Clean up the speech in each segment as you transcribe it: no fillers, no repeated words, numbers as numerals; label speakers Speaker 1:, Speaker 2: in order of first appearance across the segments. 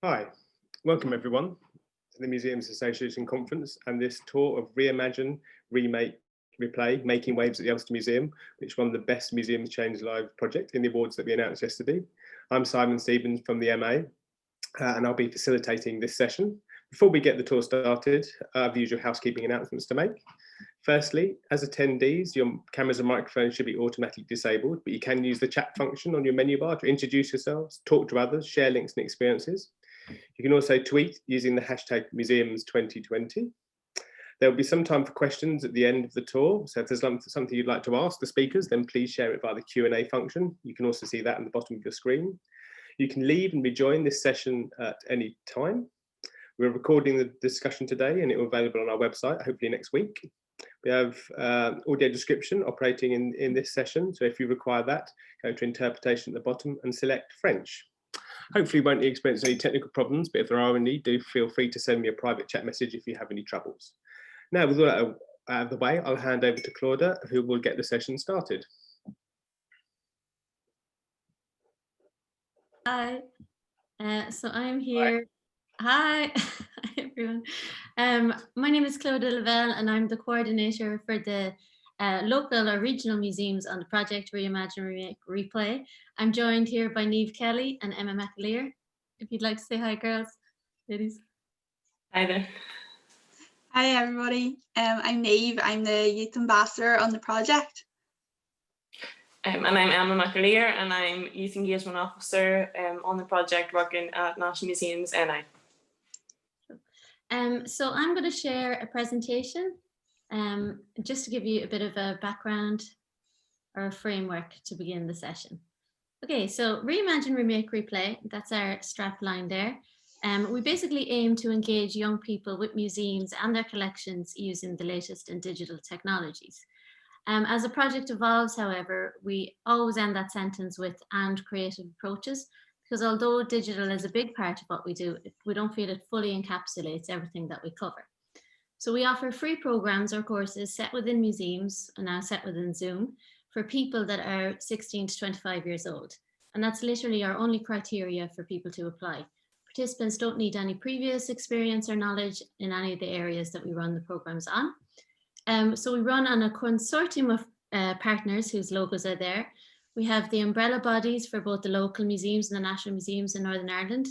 Speaker 1: Hi, welcome everyone to the Museums Association Conference and this tour of Reimagine, Remake, Replay, Making Waves at the Ulster Museum, which won the Best Museums Change Lives project in the awards that we announced yesterday. I'm Simon Stevens from the MA and I'll be facilitating this session. Before we get the tour started, I have the usual housekeeping announcements to make. Firstly, as attendees, your cameras and microphones should be automatically disabled, but you can use the chat function on your menu bar to introduce yourselves, talk to others, share links and experiences. You can also tweet using the hashtag Museums2020. There will be some time for questions at the end of the tour, so if there's something you'd like to ask the speakers, then please share it via the Q&A function. You can also see that at the bottom of your screen. You can leave and rejoin this session at any time. We're recording the discussion today and it will be available on our website, hopefully next week. We have audio description operating in this session, so if you require that, go to interpretation at the bottom and select French. Hopefully you won't experience any technical problems, but if there are any, do feel free to send me a private chat message if you have any troubles. Now, with all that out of the way, I'll hand over to Claudia, who will get the session started.
Speaker 2: Hi, so I'm here. Hi, hi everyone. My name is Claudia Lavelle and I'm the coordinator for the local or regional museums on the project Reimagine, Remake, Replay. I'm joined here by Niamh Kelly and Emma McAleer. If you'd like to say hi, girls, ladies.
Speaker 3: Hi there.
Speaker 4: Hi everybody, I'm Niamh, I'm the youth ambassador on the project.
Speaker 3: And I'm Emma McAleer and I'm Youth Engagement Officer on the project working at National Museums NI.
Speaker 2: So I'm going to share a presentation just to give you a bit of a background or a framework to begin the session. Okay, so Reimagine, Remake, Replay, that's our strap line there. We basically aim to engage young people with museums and their collections using the latest in digital technologies. As the project evolves, however, we always end that sentence with "and creative approaches," because although digital is a big part of what we do, we don't feel it fully encapsulates everything that we cover. So we offer free programs or courses set within museums and now set within Zoom for people that are 16 to 25 years old. And that's literally our only criteria for people to apply. Participants don't need any previous experience or knowledge in any of the areas that we run the programs on. So we run on a consortium of partners whose logos are there. We have the umbrella bodies for both the local museums and the national museums in Northern Ireland,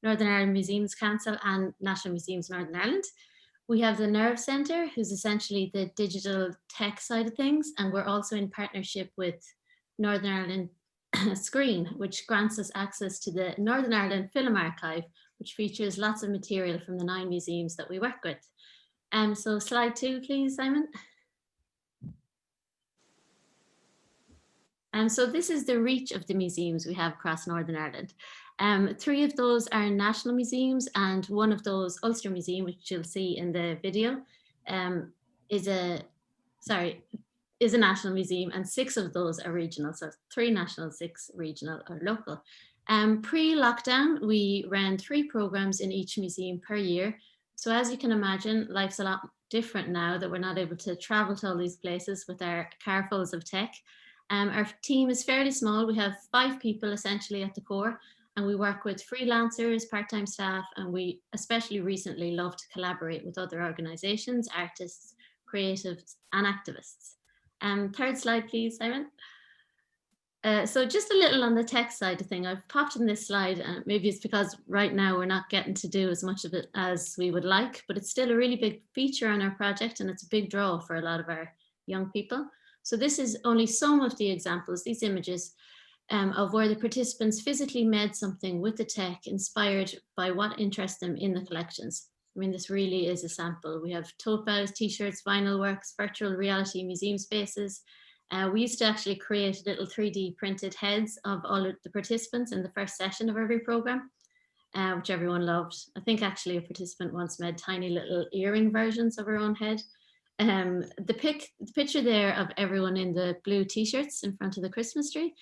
Speaker 2: Northern Ireland Museums Council and National Museums Northern Ireland. We have the Nerve Centre, who's essentially the digital tech side of things. And we're also in partnership with Northern Ireland Screen, which grants us access to the Northern Ireland Film Archive, which features lots of material from the 9 museums that we work with. So slide 2, please, Simon. So this is the reach of the museums we have across Northern Ireland. 3 of those are national museums and one of those, Ulster Museum, which you'll see in the video, is a national museum, and 6 of those are regional. So 3 national, 6 regional or local. Pre-lockdown, we ran 3 programs in each museum per year. So as you can imagine, life's a lot different now that we're not able to travel to all these places with our carfuls of tech. Our team is fairly small. We have 5 people essentially at the core, and we work with freelancers, part-time staff, and we especially recently love to collaborate with other organizations, artists, creatives, and activists. 3rd slide, please, Simon. So just a little on the tech side of thing. I've popped in this slide, and maybe it's because right now we're not getting to do as much of it as we would like, but it's still a really big feature on our project, and it's a big draw for a lot of our young people. So this is only some of the examples, these images, of where the participants physically made something with the tech inspired by what interests them in the collections. I mean, this really is a sample. We have tote bags, t-shirts, vinyl works, virtual reality museum spaces. We used to actually create little 3D printed heads of all of the participants in the first session of every program, which everyone loved. I think actually a participant once made tiny little earring versions of her own head. The picture there of everyone in the blue t-shirts in front of the Christmas tree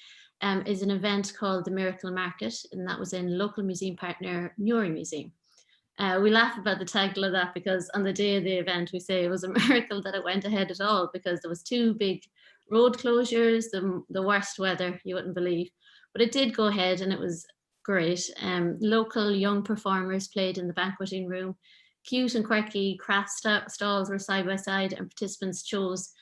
Speaker 2: is an event called the Miracle Market, and that was in local museum partner Newry Museum. We laugh about the title of that because on the day of the event we say it was a miracle that it went ahead at all, because there was 2 big road closures, the worst weather you wouldn't believe, but it did go ahead and it was great. Local young performers played in the banqueting room. Cute and quirky craft stalls were side by side, and participants chose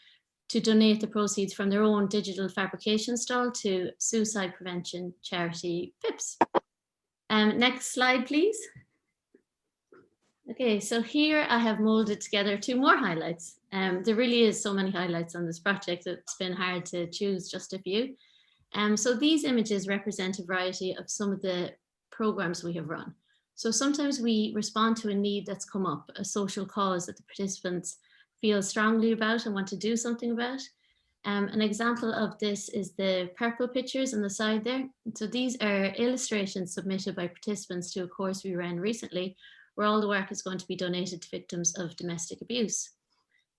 Speaker 2: to donate the proceeds from their own digital fabrication stall to suicide prevention charity PIPS. Next slide, please. Okay, so here I have molded together 2 more highlights. There really is so many highlights on this project, it's been hard to choose just a few. So these images represent a variety of some of the programs we have run. So sometimes we respond to a need that's come up, a social cause that the participants feel strongly about and want to do something about. An example of this is the purple pictures on the side there. So these are illustrations submitted by participants to a course we ran recently, where all the work is going to be donated to victims of domestic abuse.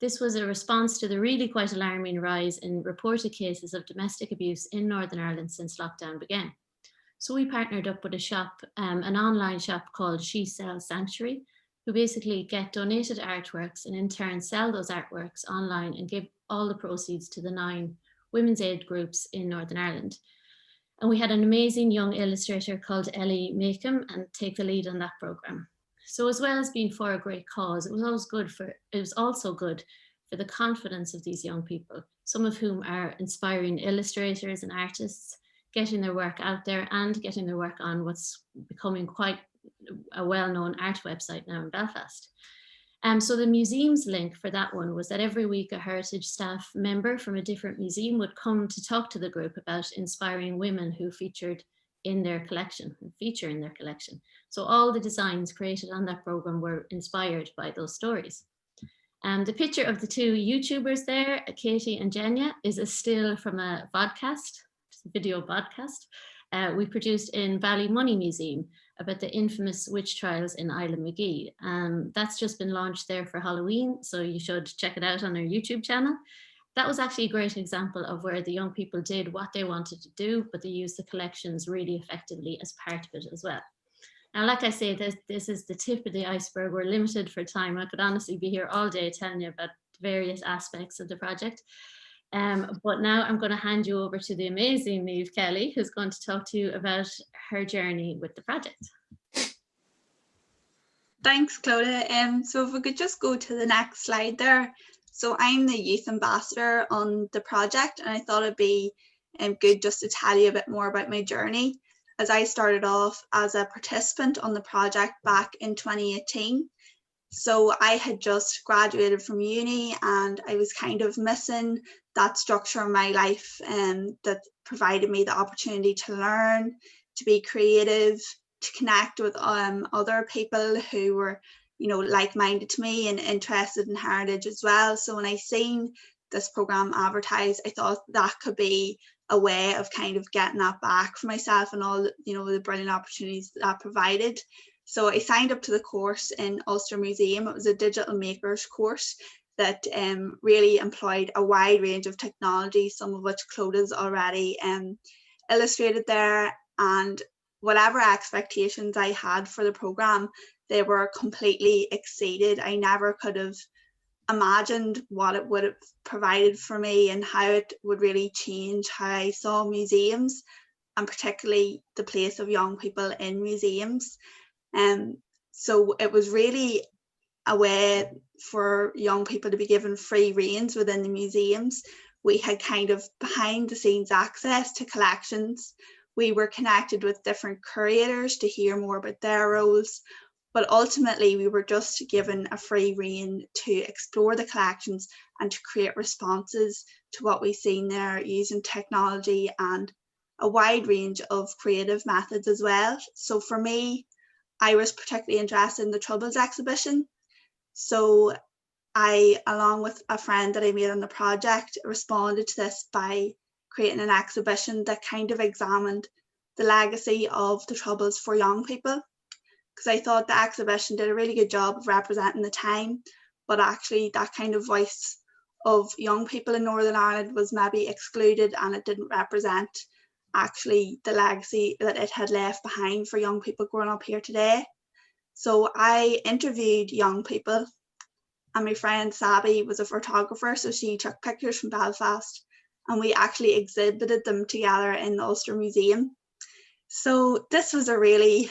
Speaker 2: This was a response to the really quite alarming rise in reported cases of domestic abuse in Northern Ireland since lockdown began. So we partnered up with a shop, an online shop called She Sells Sanctuary, who basically get donated artworks and in turn sell those artworks online and give all the proceeds to the 9 women's aid groups in Northern Ireland. And we had an amazing young illustrator called Ellie Makem and take the lead on that program. So as well as being for a great cause, it was also good for the confidence of these young people, some of whom are inspiring illustrators and artists, getting their work out there and getting their work on what's becoming quite a well-known art website now in Belfast. So the museum's link for that one was that every week a heritage staff member from a different museum would come to talk to the group about inspiring women who feature in their collection. So all the designs created on that program were inspired by those stories. The picture of the 2 YouTubers there, Katie and Jenya, is a still from a vodcast, a video podcast we produced in Ballymoney Museum about the infamous witch trials in Island Magee. That's just been launched there for Halloween, so you should check it out on our YouTube channel. That was actually a great example of where the young people did what they wanted to do, but they used the collections really effectively as part of it as well. Now, like I say, this is the tip of the iceberg. We're limited for time. I could honestly be here all day telling you about various aspects of the project. But now I'm going to hand you over to the amazing Niamh Kelly, who's going to talk to you about her journey with the project.
Speaker 4: Thanks, Clodagh. So if we could just go to the next slide there. So I'm the youth ambassador on the project, and I thought it'd be good just to tell you a bit more about my journey, as I started off as a participant on the project back in 2018. So I had just graduated from uni and I was kind of missing that structure in my life that provided me the opportunity to learn, to be creative, to connect with other people who were, like-minded to me and interested in heritage as well. So when I seen this program advertised, I thought that could be a way of kind of getting that back for myself and all, the brilliant opportunities that provided. So I signed up to the course in Ulster Museum. It was a digital makers course that really employed a wide range of technology, some of which Clodagh's already illustrated there. And whatever expectations I had for the program, they were completely exceeded. I never could have imagined what it would have provided for me and how it would really change how I saw museums, and particularly the place of young people in museums. So it was really a way for young people to be given free reins within the museums. We had kind of behind the scenes access to collections. We were connected with different curators to hear more about their roles, but ultimately we were just given a free rein to explore the collections and to create responses to what we've seen there using technology and a wide range of creative methods as well. So for me, I was particularly interested in the Troubles exhibition. So I, along with a friend that I made on the project, responded to this by creating an exhibition that kind of examined the legacy of the Troubles for young people. Because I thought the exhibition did a really good job of representing the time, but actually that kind of voice of young people in Northern Ireland was maybe excluded, and it didn't represent actually the legacy that it had left behind for young people growing up here today. So I interviewed young people, and my friend Sabi was a photographer, so she took pictures from Belfast and we actually exhibited them together in the Ulster Museum. So this was a really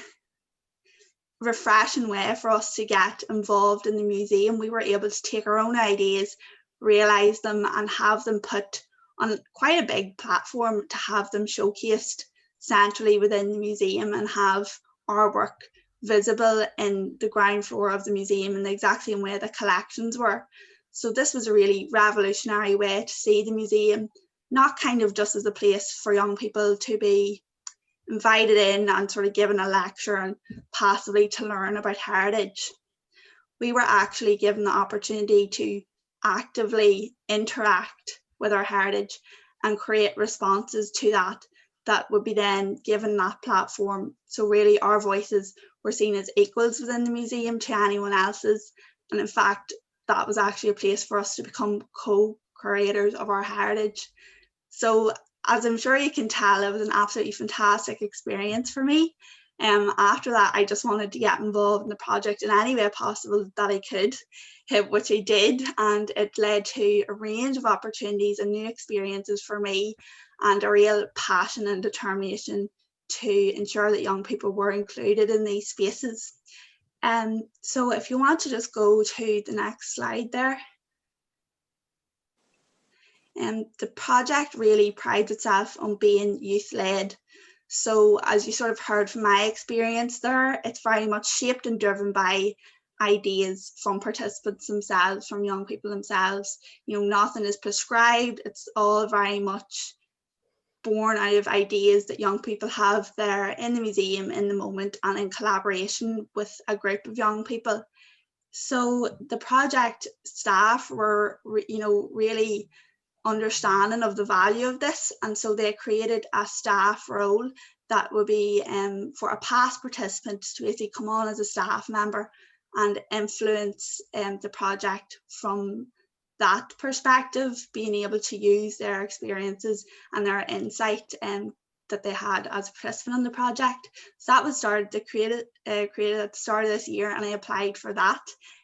Speaker 4: refreshing way for us to get involved in the museum. We were able to take our own ideas, realise them, and have them put on quite a big platform to have them showcased centrally within the museum and have our work visible in the ground floor of the museum in the exact same way the collections were. So this was a really revolutionary way to see the museum, not kind of just as a place for young people to be invited in and sort of given a lecture and possibly to learn about heritage. We were actually given the opportunity to actively interact with our heritage and create responses to that would be then given that platform. So really our voices were seen as equals within the museum to anyone else's. And in fact, that was actually a place for us to become co-curators of our heritage. So as I'm sure you can tell, it was an absolutely fantastic experience for me. After that, I just wanted to get involved in the project in any way possible that I could, which I did, and it led to a range of opportunities and new experiences for me, and a real passion and determination to ensure that young people were included in these spaces. So if you want to just go to the next slide there. The project really prides itself on being youth-led. So as you sort of heard from my experience there, it's very much shaped and driven by ideas from participants themselves, from young people themselves. You know, nothing is prescribed. It's all very much born out of ideas that young people have there in the museum in the moment and in collaboration with a group of young people. So the project staff were, really understanding of the value of this, and so they created a staff role that would be for a past participant to basically come on as a staff member and influence the project from that perspective, being able to use their experiences and their insight that they had as a participant in the project. So that was created at the start of this year, and I applied for that.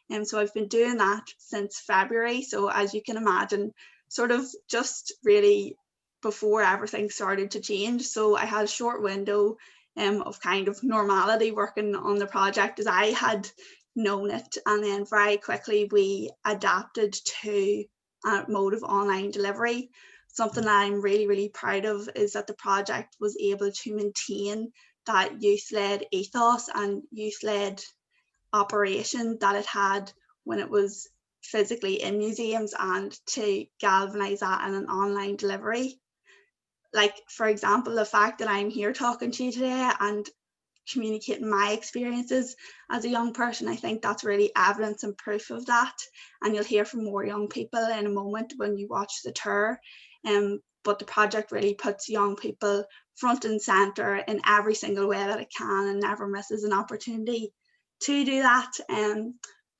Speaker 4: And so I've been doing that since February. So as you can imagine, sort of just really before everything started to change. So I had a short window of kind of normality working on the project as I had known it. And then very quickly we adapted to a mode of online delivery. Something that I'm really, really proud of is that the project was able to maintain that youth-led ethos and youth-led operation that it had when it was physically in museums, and to galvanize that in an online delivery. Like, for example, the fact that I'm here talking to you today and communicating my experiences as a young person, I think that's really evidence and proof of that. And you'll hear from more young people in a moment when you watch the tour. But the project really puts young people front and center in every single way that it can, and never misses an opportunity to do that.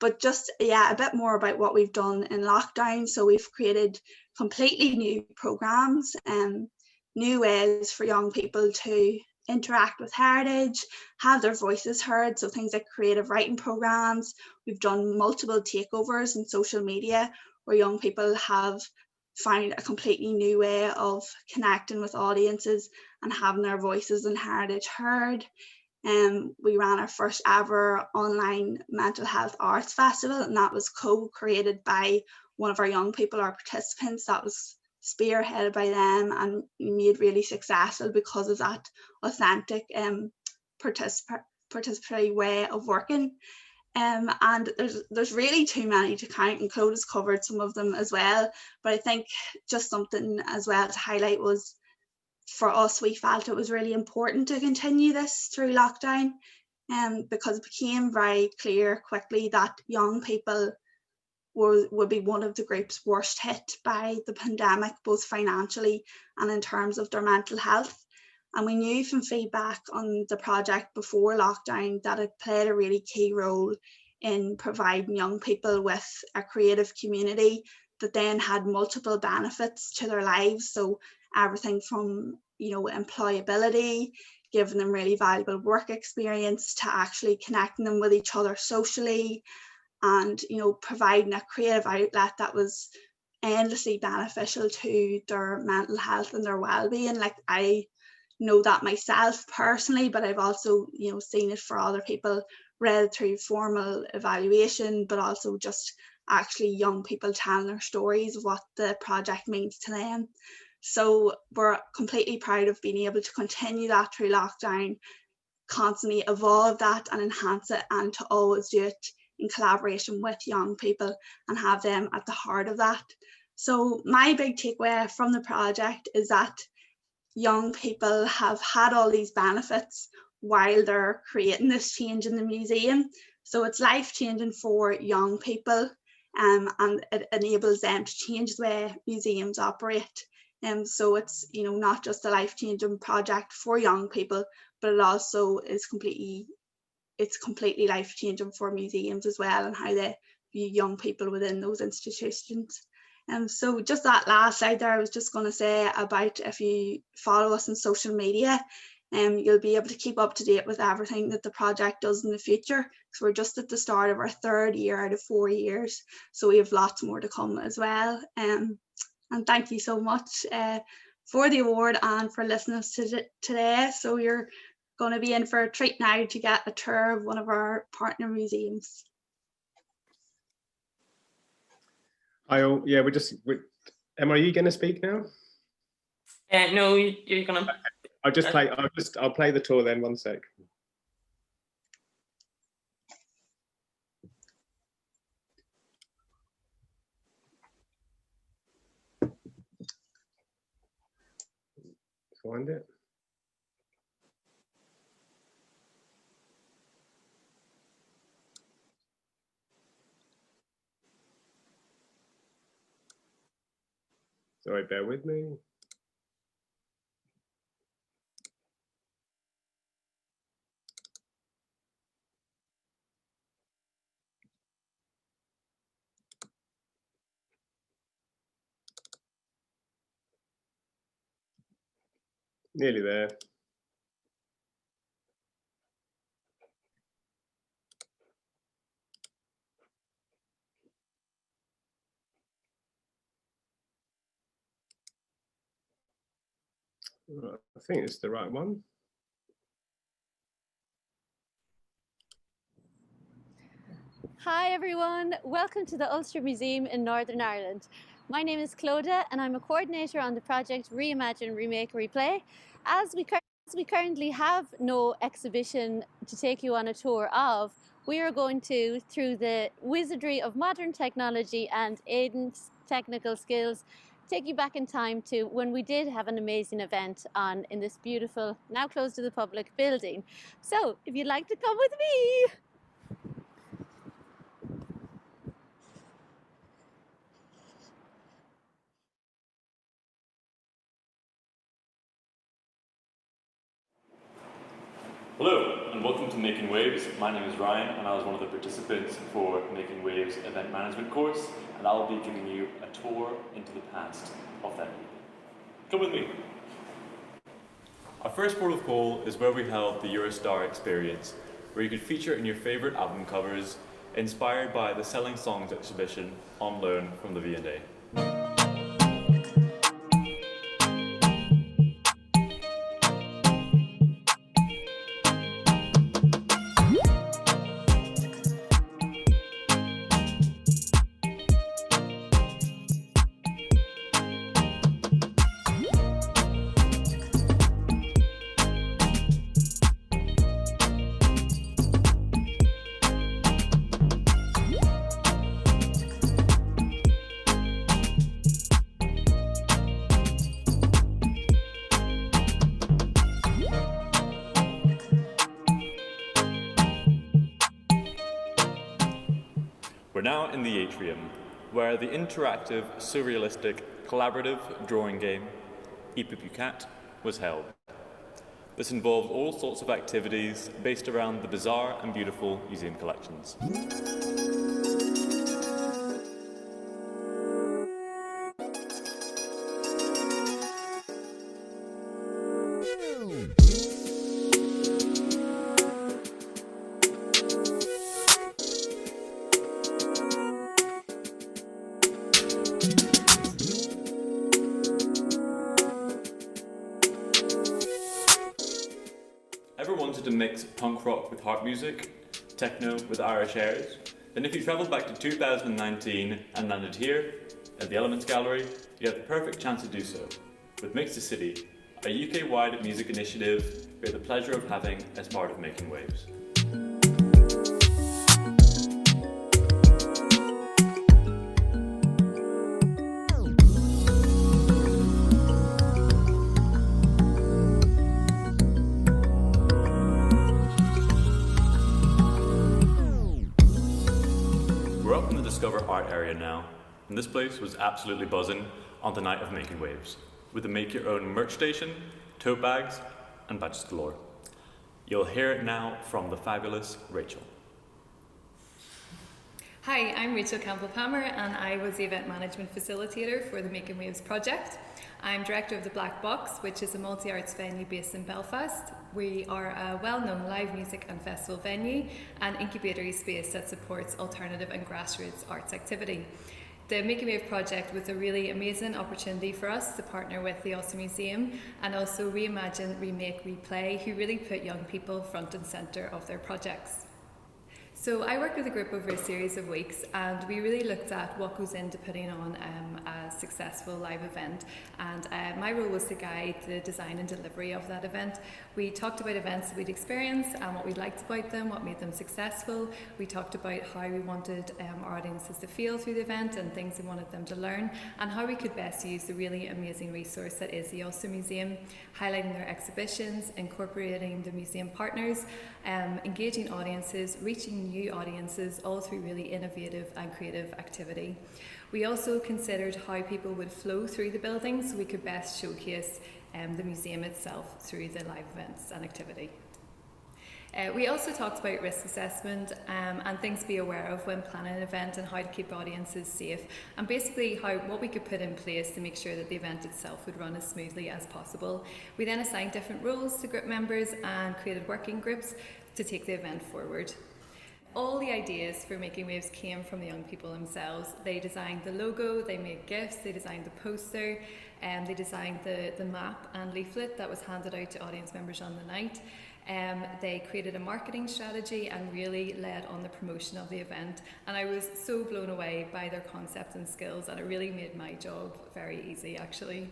Speaker 4: But just, a bit more about what we've done in lockdown. So we've created completely new programs and new ways for young people to interact with heritage, have their voices heard. So things like creative writing programs. We've done multiple takeovers in social media where young people have found a completely new way of connecting with audiences and having their voices and heritage heard. We ran our first ever online mental health arts festival, and that was co-created by one of our young people, our participants. That was spearheaded by them and made really successful because of that authentic participatory way of working. And there's really too many to count, and Claude has covered some of them as well. But I think just something as well to highlight was, for us, we felt it was really important to continue this through lockdown, because it became very clear quickly that young people would be one of the groups worst hit by the pandemic, both financially and in terms of their mental health. And we knew from feedback on the project before lockdown that it played a really key role in providing young people with a creative community that then had multiple benefits to their lives. So everything from, employability, giving them really valuable work experience, to actually connecting them with each other socially, and providing a creative outlet that was endlessly beneficial to their mental health and their well-being. Like, I know that myself personally, but I've also, you know, seen it for other people, read through formal evaluation, but also just actually young people telling their stories of what the project means to them. So we're completely proud of being able to continue that through lockdown, constantly evolve that and enhance it, and to always do it in collaboration with young people and have them at the heart of that. So my big takeaway from the project is that young people have had all these benefits while they're creating this change in the museum. So it's life-changing for young people, and it enables them to change the way museums operate. So it's, you know, not just a life-changing project for young people, but it also is completely life-changing for museums as well, and how they view young people within those institutions. So just that last slide there, I was just going to say about, if you follow us on social media, you'll be able to keep up to date with everything that the project does in the future, because we're just at the start of our 3rd year out of 4 years, so we have lots more to come as well. And thank you so much for the award and for listening to today. So you're going to be in for a treat now to get a tour of one of our partner museums.
Speaker 1: Yeah, Emma, are you going to speak now?
Speaker 3: No, you're gonna.
Speaker 1: I'll play the tour then. 1 sec. Find it. Sorry, bear with me. Nearly there. I think it's the right one.
Speaker 5: Hi everyone, welcome to the Ulster Museum in Northern Ireland. My name is Clodagh and I'm a coordinator on the project Reimagine, Remake, Replay. As we currently have no exhibition to take you on a tour of, we are going to, through the wizardry of modern technology and Aidan's technical skills, take you back in time to when we did have an amazing event in this beautiful, now closed to the public building. So if you'd like to come with me.
Speaker 6: Hello and welcome to Making Waves. My name is Ryan and I was one of the participants for Making Waves event management course, and I'll be giving you a tour into the past of that evening. Come with me. Our first port of call is where we held the Eurostar experience, where you could feature in your favourite album covers inspired by the Selling Songs exhibition on loan from the V&A. We're now in the atrium, where the interactive, surrealistic, collaborative drawing game, Ipupucat, was held. This involved all sorts of activities based around the bizarre and beautiful museum collections. mix punk rock with harp music, techno with Irish airs, then if you travelled back to 2019 and landed here at the Elements Gallery, you have the perfect chance to do so with Mix the City, a UK-wide music initiative we have the pleasure of having as part of Making Waves. We're up in the Discover Art area now, and this place was absolutely buzzing on the night of Making Waves, with a make-your-own merch station, tote bags, and badges galore. You'll hear it now from the fabulous Rachel.
Speaker 7: Hi, I'm Rachel Campbell-Palmer and I was the event management facilitator for the Making Waves project. I'm director of the Black Box, which is a multi-arts venue based in Belfast. We are a well-known live music and festival venue and incubatory space that supports alternative and grassroots arts activity. The Making Wave project was a really amazing opportunity for us to partner with the Ulster Museum and also Reimagine, Remake, Replay, who really put young people front and centre of their projects. So I worked with a group over a series of weeks and we really looked at what goes into putting on a successful live event, and my role was to guide the design and delivery of that event. We talked about events that we'd experienced and what we liked about them, what made them successful. We talked about how we wanted our audiences to feel through the event and things we wanted them to learn, and how we could best use the really amazing resource that is the Ulster Museum, highlighting their exhibitions, incorporating the museum partners, engaging audiences, reaching new audiences, all through really innovative and creative activity. We also considered how people would flow through the building so we could best showcase the museum itself through the live events and activity. We also talked about risk assessment and things to be aware of when planning an event and how to keep audiences safe, and basically what we could put in place to make sure that the event itself would run as smoothly as possible. We then assigned different roles to group members and created working groups to take the event forward. All the ideas for Making Waves came from the young people themselves. They designed the logo, they made gifts, they designed the poster, and they designed the map and leaflet that was handed out to audience members on the night. They created a marketing strategy and really led on the promotion of the event. And I was so blown away by their concept and skills, and it really made my job very easy, actually.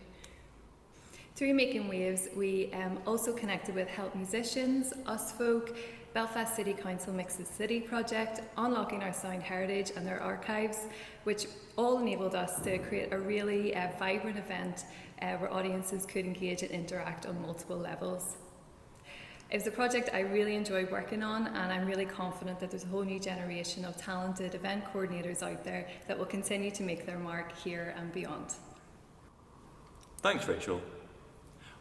Speaker 7: Through Making Waves, we also connected with Help Musicians, Us Folk, Belfast City Council Mix the City project, Unlocking Our Sound Heritage and their archives, which all enabled us to create a really vibrant event where audiences could engage and interact on multiple levels. It was a project I really enjoyed working on, and I'm really confident that there's a whole new generation of talented event coordinators out there that will continue to make their mark here and beyond.
Speaker 6: Thanks, Rachel.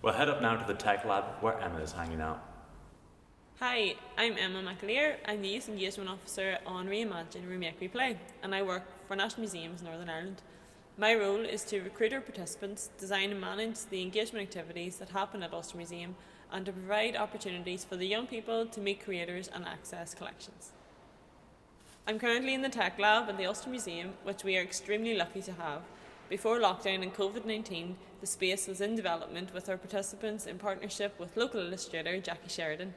Speaker 6: We'll head up now to the Tech Lab where Emma is hanging out.
Speaker 3: Hi, I'm Emma McAleer. I'm the Youth Engagement Officer on Reimagine, Remake, Replay, and I work for National Museums Northern Ireland. My role is to recruit our participants, design and manage the engagement activities that happen at Ulster Museum, and to provide opportunities for the young people to meet creators and access collections. I'm currently in the Tech Lab at the Ulster Museum, which we are extremely lucky to have. Before lockdown and COVID-19, the space was in development with our participants in partnership with local illustrator Jackie Sheridan.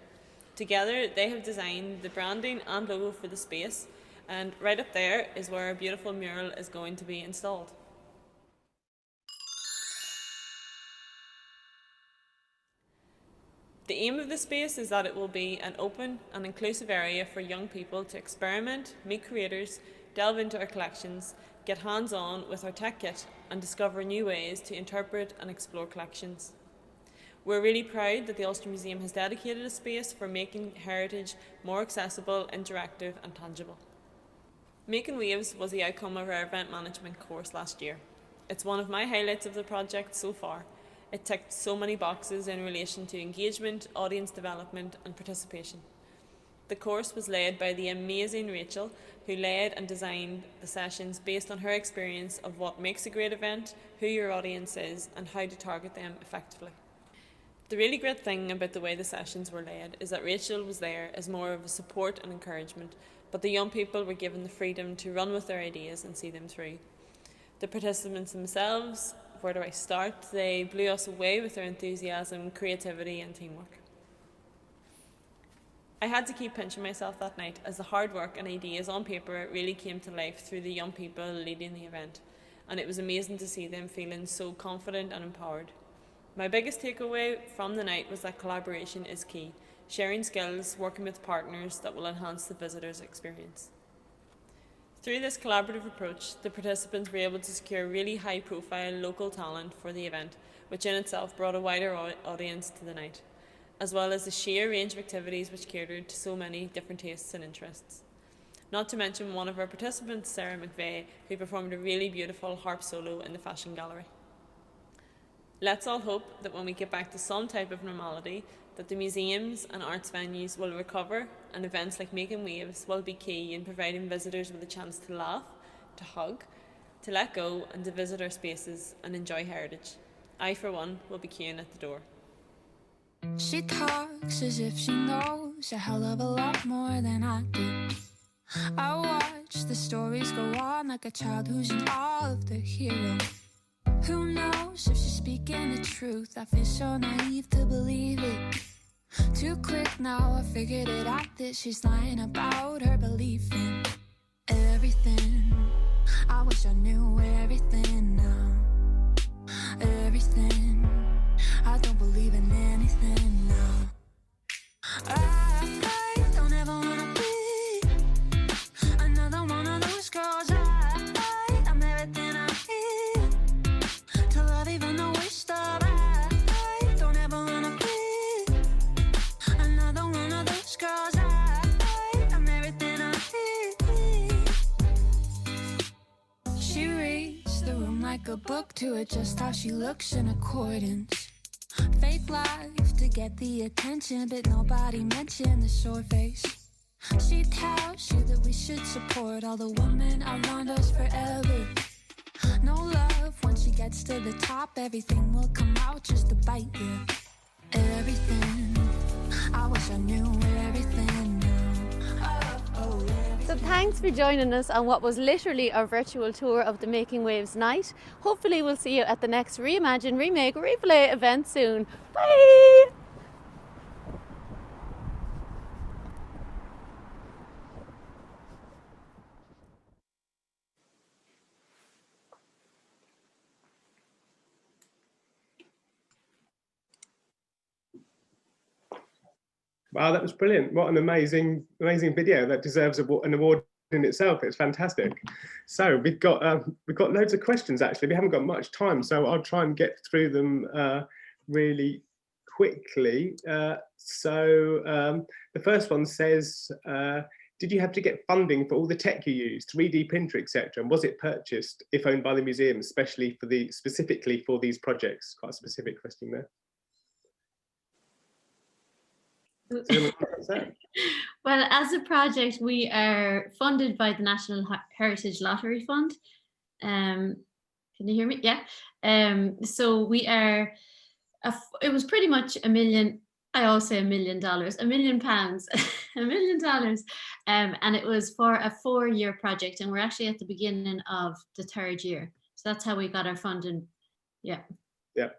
Speaker 3: Together, they have designed the branding and logo for the space, and right up there is where our beautiful mural is going to be installed. The aim of the space is that it will be an open and inclusive area for young people to experiment, meet creators, delve into our collections, get hands-on with our tech kit, and discover new ways to interpret and explore collections. We're really proud that the Ulster Museum has dedicated a space for making heritage more accessible, interactive and tangible. Making Waves was the outcome of our event management course last year. It's one of my highlights of the project so far. It ticked so many boxes in relation to engagement, audience development and participation. The course was led by the amazing Rachel, who led and designed the sessions based on her experience of what makes a great event, who your audience is and how to target them effectively. The really great thing about the way the sessions were led is that Rachel was there as more of a support and encouragement, but the young people were given the freedom to run with their ideas and see them through. The participants themselves, where do I start? They blew us away with their enthusiasm, creativity and teamwork. I had to keep pinching myself that night as the hard work and ideas on paper really came to life through the young people leading the event, and it was amazing to see them feeling so confident and empowered. My biggest takeaway from the night was that collaboration is key, sharing skills, working with partners that will enhance the visitor's experience. Through this collaborative approach, the participants were able to secure really high-profile local talent for the event, which in itself brought a wider audience to the night, as well as the sheer range of activities which catered to so many different tastes and interests. Not to mention one of our participants, Sarah McVeigh, who performed a really beautiful harp solo in the fashion gallery. Let's all hope that when we get back to some type of normality, that the museums and arts venues will recover, and events like Making Waves will be key in providing visitors with a chance to laugh, to hug, to let go, and to visit our spaces and enjoy heritage. I, for one, will be queuing at the door.
Speaker 8: She talks as if she knows a hell of a lot more than I do. I watch the stories go on like a child who's in awe of the hero. Who knows if she's speaking the truth? I feel so naive to believe it. Too quick now, I figured it out that she's lying about her belief in everything. I wish I knew everything now. Everything. I don't believe in anything now. I don't ever wanna be another one of those girls. I'm everything I need to love, even the worst of. I don't ever wanna be another one of those girls. I'm everything I need. She reads the room like a book to adjust how she looks in accordance. Fake life to get the attention, but nobody mentioned the sore face. She tells you that we should support all the women around us forever. No love when she gets to the top, everything will come out just to bite you. Everything. I wish I knew everything now.
Speaker 5: So thanks for joining us on what was literally our virtual tour of the Making Waves night. Hopefully we'll see you at the next Reimagine, Remake, Replay event soon. Bye!
Speaker 1: Wow, that was brilliant. What an amazing video. That deserves an award in itself. It's fantastic. So we've got loads of questions actually. We haven't got much time, so I'll try and get through them really quickly. The first one says, did you have to get funding for all the tech you used, 3D printer, etc.? And was it purchased if owned by the museum, specifically for these projects? Quite a specific question there.
Speaker 2: Well, as a project, we are funded by the National Heritage Lottery Fund. Can you hear me? Yeah. So we are, it was pretty much $1 million. I always say $1 million, £1 million, $1 million. And it was for a 4-year project. And we're actually at the beginning of the 3rd year. So that's how we got our funding. Yeah.
Speaker 1: Yeah.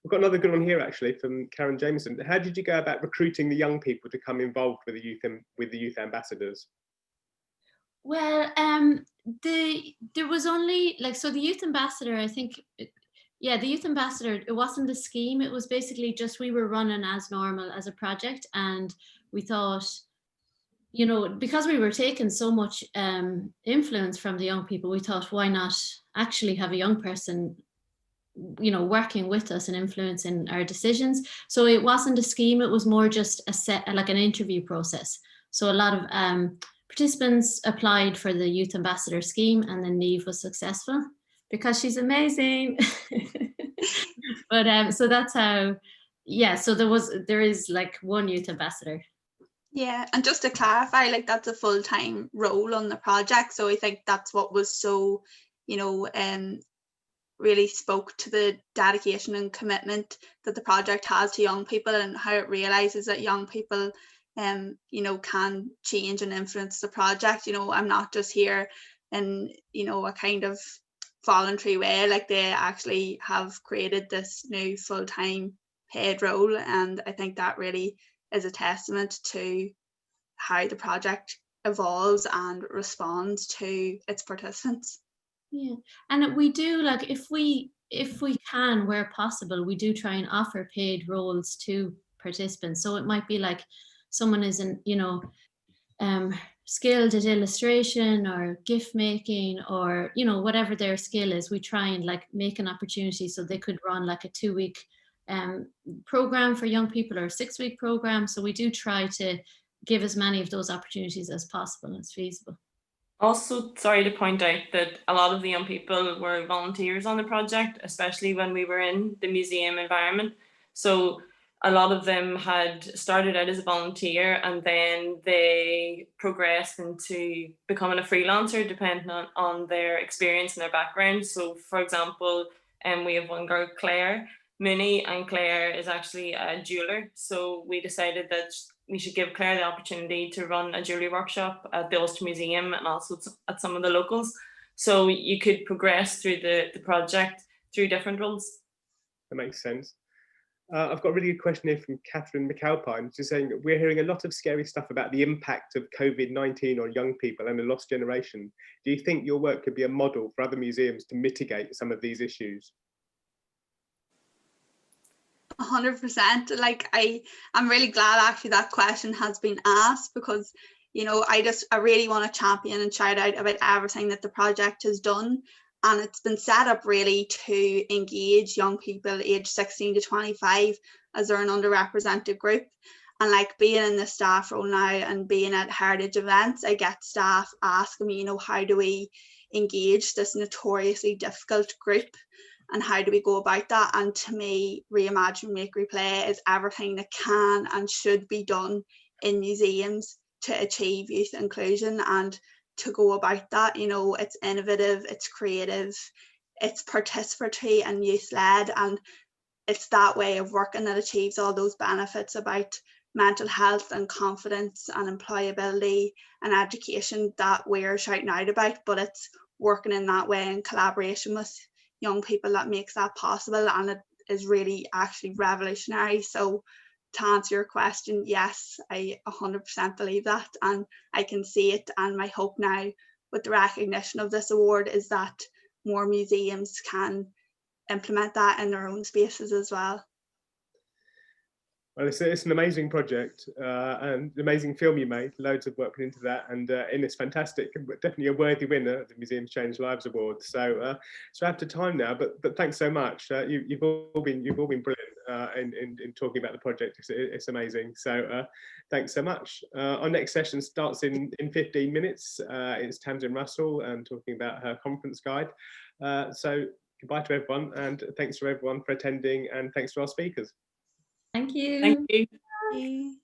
Speaker 1: We've got another good one here actually from Karen Jameson. How did you go about recruiting the young people to come involved with the youth ambassadors?
Speaker 2: Well, there was only so the youth ambassador, I think, yeah, the youth ambassador, it wasn't a scheme. It was basically just we were running as normal as a project, and we thought, you know, because we were taking so much influence from the young people, we thought, why not actually have a young person, you know, working with us and influencing our decisions. So it wasn't a scheme, it was more just like an interview process. So a lot of participants applied for the youth ambassador scheme, and then Niamh was successful because she's amazing. But so that's how, yeah, so there is like one youth ambassador.
Speaker 4: Yeah, and just to clarify, like that's a full-time role on the project. So I think that's what was so, you know, really spoke to the dedication and commitment that the project has to young people, and how it realizes that young people you know, can change and influence the project. You know, I'm not just here in, you know, a kind of voluntary way, like they actually have created this new full-time paid role, and I think that really is a testament to how the project evolves and responds to its participants.
Speaker 2: Yeah, and we do, like, if we can, where possible, we do try and offer paid roles to participants. So it might be like someone isn't, you know, skilled at illustration or gift making, or, you know, whatever their skill is, we try and like make an opportunity so they could run like a 2-week program for young people, or a 6-week program. So we do try to give as many of those opportunities as possible, as feasible.
Speaker 3: Also, sorry to point out that a lot of the young people were volunteers on the project, especially when we were in the museum environment. So a lot of them had started out as a volunteer, and then they progressed into becoming a freelancer depending on their experience and their background. So for example, we have one girl, Claire Mooney, and Claire is actually a jeweler. So we decided that we should give Claire the opportunity to run a jewellery workshop at the Ulster Museum and also at some of the locals. So you could progress through the project through different roles.
Speaker 1: That makes sense. I've got a really good question here from Catherine McAlpine. She's saying, we're hearing a lot of scary stuff about the impact of COVID-19 on young people and the lost generation. Do you think your work could be a model for other museums to mitigate some of these issues?
Speaker 4: 100%. Like, I'm really glad actually that question has been asked, because, you know, I really want to champion and shout out about everything that the project has done. And it's been set up really to engage young people aged 16 to 25 as they're an underrepresented group. And like, being in the staff role now and being at heritage events, I get staff asking me, you know, how do we engage this notoriously difficult group? And how do we go about that? And to me, Reimagine, Remake, Replay is everything that can and should be done in museums to achieve youth inclusion and to go about that. You know, it's innovative, it's creative, it's participatory and youth-led, and it's that way of working that achieves all those benefits about mental health and confidence and employability and education that we're shouting out about. But it's working in that way in collaboration with young people that makes that possible, and it is really actually revolutionary. So to answer your question, yes, I 100% believe that, and I can see it. And my hope now with the recognition of this award is that more museums can implement that in their own spaces as well.
Speaker 1: Well, it's an amazing project and an amazing film you made. Loads of work put into that, and it's fantastic. Definitely a worthy winner of the Museums Change Lives Award. So, so after time now, but thanks so much. You've all been brilliant in talking about the project. It's amazing. So, thanks so much. Our next session starts in 15 minutes. It's Tamsin Russell talking about her conference guide. So goodbye to everyone, and thanks to everyone for attending, and thanks to our speakers.
Speaker 2: Thank you.
Speaker 3: Thank you.
Speaker 4: Thank you.